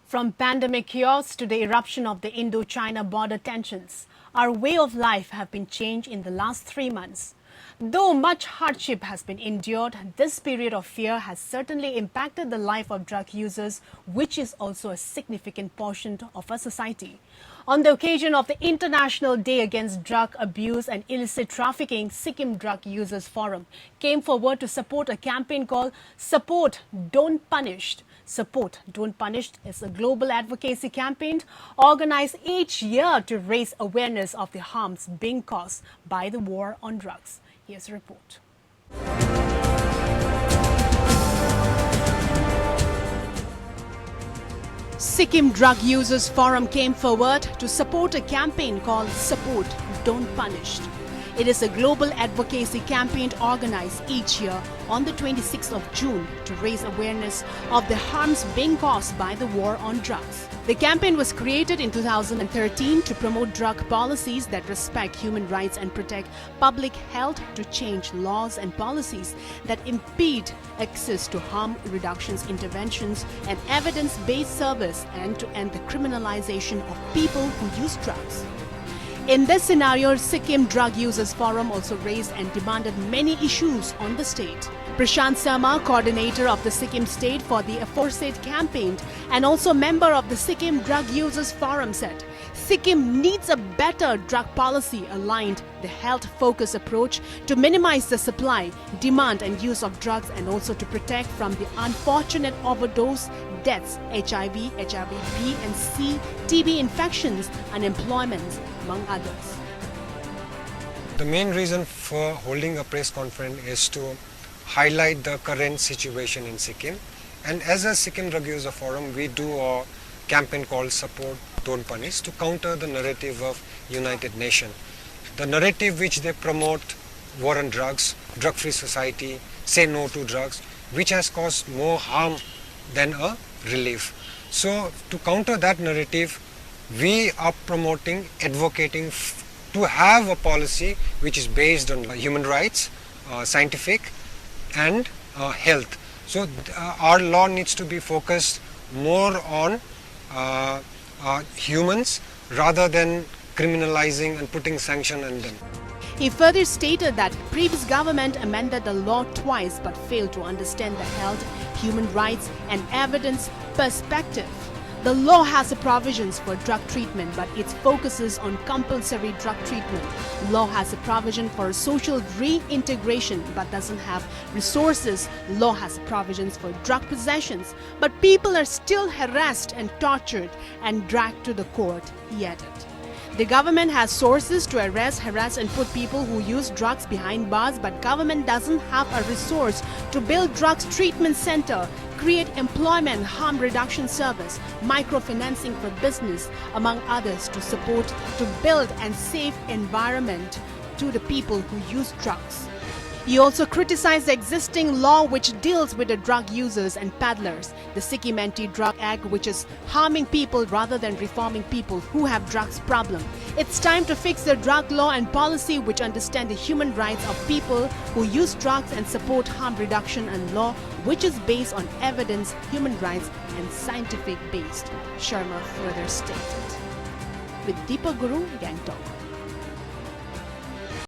From pandemic chaos to the eruption of the Indo-China border tensions, our way of life have been changed in the last 3 months. Though much hardship has been endured, this period of fear has certainly impacted the life of drug users, which is also a significant portion of our society. On the occasion of the International Day Against Drug Abuse and Illicit Trafficking, Sikkim Drug Users Forum came forward to support a campaign called Support Don't Punish. Support Don't Punish is a global advocacy campaign organized each year to raise awareness of the harms being caused by the war on drugs. Here's a report. Sikkim Drug Users Forum came forward to support a campaign called Support Don't Punish. It is a global advocacy campaign organized each year on the 26th of June to raise awareness of the harms being caused by the war on drugs. The campaign was created in 2013 to promote drug policies that respect human rights and protect public health, to change laws and policies that impede access to harm reductions interventions and evidence-based service, and to end the criminalization of people who use drugs. In this scenario, Sikkim Drug Users Forum also raised and demanded many issues on the state. Prashant Sarma, coordinator of the Sikkim state for the aforesaid campaign and also member of the Sikkim Drug Users Forum, said, Sikkim needs a better drug policy aligned the health-focused approach to minimize the supply, demand and use of drugs, and also to protect from the unfortunate overdose deaths, HIV, HIV-B and C, TB infections, unemployment, among others. The main reason for holding a press conference is to highlight the current situation in Sikkim. And as a Sikkim Drug User Forum, we do a campaign called Support Don't Punish to counter the narrative of United Nations. The narrative which they promote, war on drugs, drug-free society, say no to drugs, which has caused more harm than a relief. So to counter that narrative, we are promoting, advocating to have a policy which is based on human rights, scientific and health. So our law needs to be focused more on humans rather than criminalizing and putting sanction on them. He further stated that previous government amended the law twice but failed to understand the health, human rights and evidence perspective. The law has the provisions for drug treatment, but it focuses on compulsory drug treatment. Law has a provision for social reintegration, but doesn't have resources. Law has provisions for drug possessions, but people are still harassed and tortured and dragged to the court, he added. The government has sources to arrest, harass and put people who use drugs behind bars, but government doesn't have a resource to build drugs treatment center, create employment, harm reduction service, microfinancing for business, among others, to support, to build and safe environment to the people who use drugs. He also criticized the existing law which deals with the drug users and peddlers, the Sikkim Anti-Drug Act, which is harming people rather than reforming people who have drugs problem. It's time to fix the drug law and policy which understand the human rights of people who use drugs and support harm reduction and law which is based on evidence, human rights and scientific based, Sharma further stated. With Deepak Guru, Gangtok.